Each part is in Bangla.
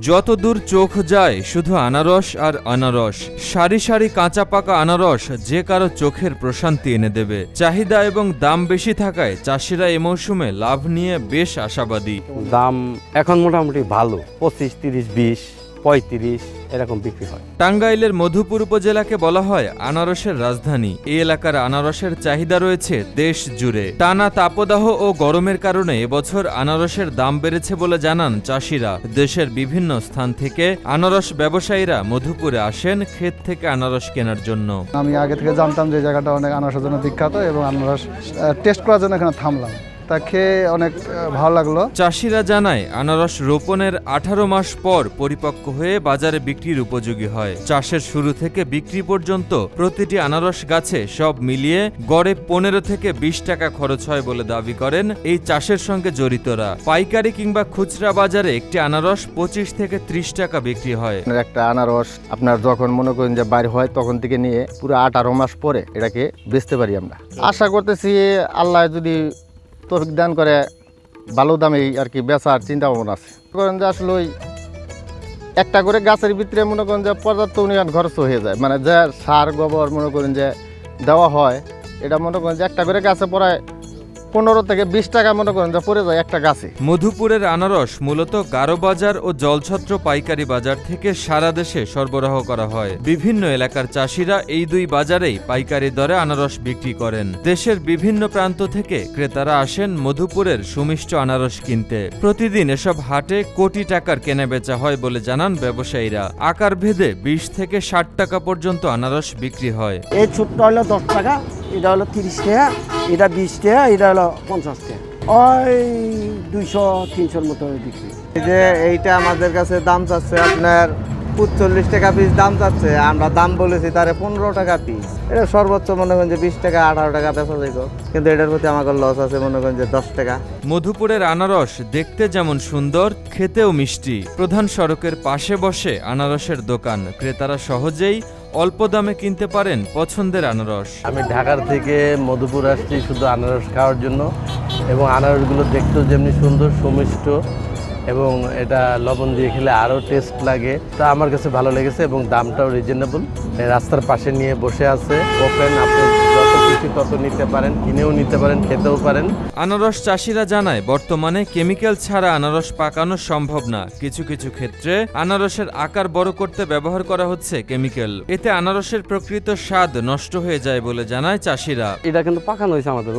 যত দূর চোখ যায় শুধু আনারস আর আনারস। সারি সারি কাঁচা পাকা আনারস যে কারো চোখের প্রশান্তি এনে দেবে। চাহিদা এবং দাম বেশি থাকায় চাষিরা এ মৌসুমে লাভ নিয়ে বেশ আশাবাদী। দাম এখন মোটামুটি ভালো, 25, 30, 20, 35 এরকম বিক্রি হয়। টাঙ্গাইলের মধুপুর উপজেলাকে বলা হয় আনারসের রাজধানী। এই এলাকার আনারসের চাহিদা রয়েছে দেশ জুড়ে। টানা তাপদাহ ও গরমের কারণে এবছর আনারসের দাম বেড়েছে বলে জানান চাষিরা। দেশের বিভিন্ন স্থান থেকে আনারস ব্যবসায়ীরা মধুপুরে আসেন ক্ষেত থেকে আনারস কেনার জন্য। আমি আগে থেকে জানতাম যে জায়গাটা অনেক আনারসের জন্য বিখ্যাত এবং আনারস টেস্ট করার জন্য এখানে থামলাম। তা খেয়ে অনেক ভালো লাগলো। চাষিরা জানায় আনারস রোপণের 18 মাস পর পরিপক্ক হয়ে বাজারে বিক্রির উপযোগী হয়। চাষের শুরু থেকে বিক্রি পর্যন্ত প্রতিটি আনারস গাছে সব মিলিয়ে গড়ে 15 থেকে 20 টাকা খরচ হয় বলে দাবি করেন এই চাষের সঙ্গে জড়িতরা। পাইকারি কিংবা খুচরা বাজারে একটি আনারস 25 থেকে 30 টাকা বিক্রি হয়। একটা আনারস আপনার যখন মনে করেন যে বাইর হয় তখন থেকে নিয়ে পুরো 18 মাস পরে এটাকে বেচতে পারি আমরা। আশা করতেছি আল্লাহ যদি তৌফিক দান করে ভালো দামে আর কি বেচার চিন্তা ভাবনা আছে। করেন যে আসলে ওই একটা করে গাছের ভিতরে মনে করেন যে পর্যাপ্ত উন্নয়ন খরচ হয়ে যায়, মানে যে সার গোবর মনে করেন যে দেওয়া হয় এটা মনে করেন যে একটা করে গাছে পড়ায় 15 থেকে 20 টাকা মনে করেন যে পড়ে যায় একটা গাছে। মধুপুরের আনারস মূলত গারো বাজার ও জলছত্র পাইকারি বাজার থেকে সারা দেশে সরবরাহ করা হয়। বিভিন্ন এলাকার চাষিরা এই দুই বাজারেই পাইকারি দরে আনারস বিক্রি করেন। দেশের বিভিন্ন প্রান্ত থেকে ক্রেতারা আসেন মধুপুরের সুমিষ্ট আনারস কিনতে। প্রতিদিন এসব হাটে কোটি টাকার কেনাবেচা হয় বলে জানান ব্যবসায়ীরা। আকার ভেদে 20 থেকে 60 টাকা পর্যন্ত আনারস বিক্রি হয়। এই ছোট্ট হলো 10 টাকা, এটা হলো 30 টাকা, এটা 20 টাকা, এটা হলো 50 টাকা, ওই 200-300-র মতো বিক্রি। এই যে এইটা আমাদের কাছে দাম চাচ্ছে আপনার 45 টাকা পিস দাম চাচ্ছে, আমরা দাম বলেছি তারে 15 টাকা পিস। এটা সর্বোচ্চ মনে করেন যে 20 টাকা 18 টাকা বেচা যাইব, কিন্তু এটার প্রতি আমাদের লস আছে মনে করেন যে 10 টাকা। মধুপুরের আনারস দেখতে যেমন সুন্দর, খেতেও মিষ্টি। প্রধান সড়কের পাশে বসে আনারসের দোকান। ক্রেতারা সহজেই অল্প দামে কিনতে পারেন পছন্দের আনারস। আমি ঢাকার থেকে মধুপুর আসছি শুধু আনারস খাওয়ার জন্য, এবং আনারসগুলো দেখতেও যেমনি সুন্দর সুমিষ্ট, এবং এটা লবণ দিয়ে খেলে আরও টেস্ট লাগে। তা আমার কাছে ভালো লেগেছে এবং দামটাও রিজনেবল। রাস্তার পাশে নিয়ে বসে আছে, ওপেন, আপনি যত খুশি তত নিতে পারেন, কিনেও নিতে পারেন, খেতেও পারেন। আনারস চাষিরা জানায় বর্তমানে কেমিক্যাল ছাড়া আনারস পাকানো সম্ভব না। কিছু কিছু ক্ষেত্রে আনারসের আকার বড় করতে ব্যবহার করা হচ্ছে কেমিক্যাল। এতে আনারসের প্রকৃত স্বাদ নষ্ট হয়ে যায় বলে জানায় চাষিরা। এটা কিন্তু পাকানো হয়েছে আমাদের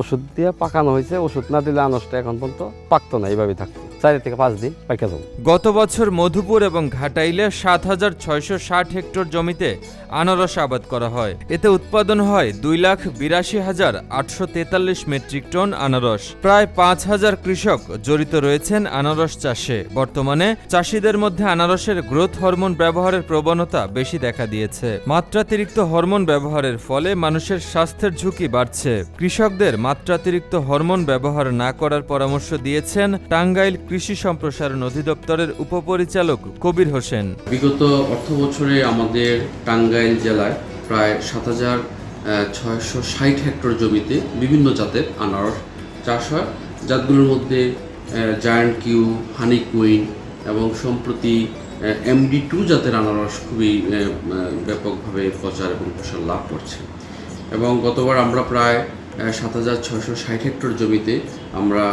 ওষুধ দিয়ে পাকানো হয়েছে। ওষুধ না দিলে আনারসটা এখন পর্যন্ত পাকতো না, এইভাবে থাকতো 4 থেকে 5 দিন পাইকা যাবো। গত বছর মধুপুর এবং ঘাটাইলে 7,660 হেক্টর জমিতে আনারস আবাদ করা হয়। এতে উৎপাদন হয় 2,82,843 মেট্রিক টন আনারস। প্রায় 5,000 কৃষক জড়িত রয়েছেন আনারস চাষে। বর্তমানে চাষিদের মধ্যে আনারসের গ্রোথ হরমোন ব্যবহারের প্রবণতা বেশি দেখা দিয়েছে। মাত্রাতিরিক্ত হরমোন ব্যবহারের ফলে মানুষের স্বাস্থ্যের ঝুঁকি বাড়ছে। কৃষকদের মাত্রাতিরিক্ত হরমোন ব্যবহার না করার পরামর্শ দিয়েছেন টাঙ্গাইল কৃষি সম্প্রসারণ অধিদপ্তরের উপপরিচালক কবির হোসেন। বিগত অর্থ বছরে আমাদের টাঙ্গাইল জেলায় প্রায় 7,660 হেক্টর জমিতে বিভিন্ন জাতের আনারস চাষ হয়। জাতগুলোর মধ্যে জায়ান্ট কিউ, হানি কুইন এবং সম্প্রতি MD2 জাতের আনারস খুবই ব্যাপকভাবে প্রচার এবং প্রসার লাভ করছে। এবং গতবার আমরা প্রায় 7,660 হেক্টর জমিতে আমরা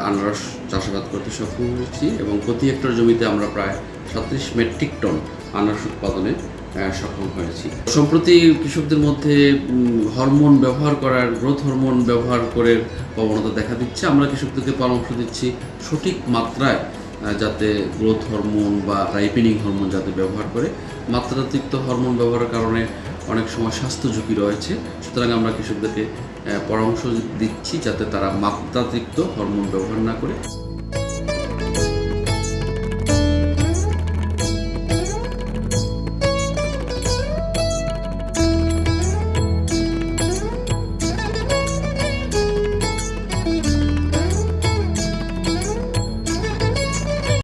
আনারস চাষাবাদ করতে সক্ষম হয়েছি এবং প্রতি হেক্টর জমিতে আমরা প্রায় 37 মেট্রিক টন আনারস উৎপাদনে সক্ষম হয়েছি। সম্প্রতি কৃষকদের মধ্যে হরমোন ব্যবহার করার, গ্রোথ হরমোন ব্যবহার করে প্রবণতা দেখা দিচ্ছে। আমরা কৃষকদেরকে পরামর্শ দিচ্ছি সঠিক মাত্রায় যাতে গ্রোথ হরমোন বা রাইপেনিং হরমোন যাতে ব্যবহার করে। মাত্রাতিরিক্ত হরমোন ব্যবহারের কারণে অনেক সময় স্বাস্থ্য ঝুঁকি রয়েছে। সুতরাং আমরা কৃষকদেরকে পরামর্শ দিচ্ছি যাতে তারা মাত্রাতিরিক্ত হরমোন ব্যবহার না করে।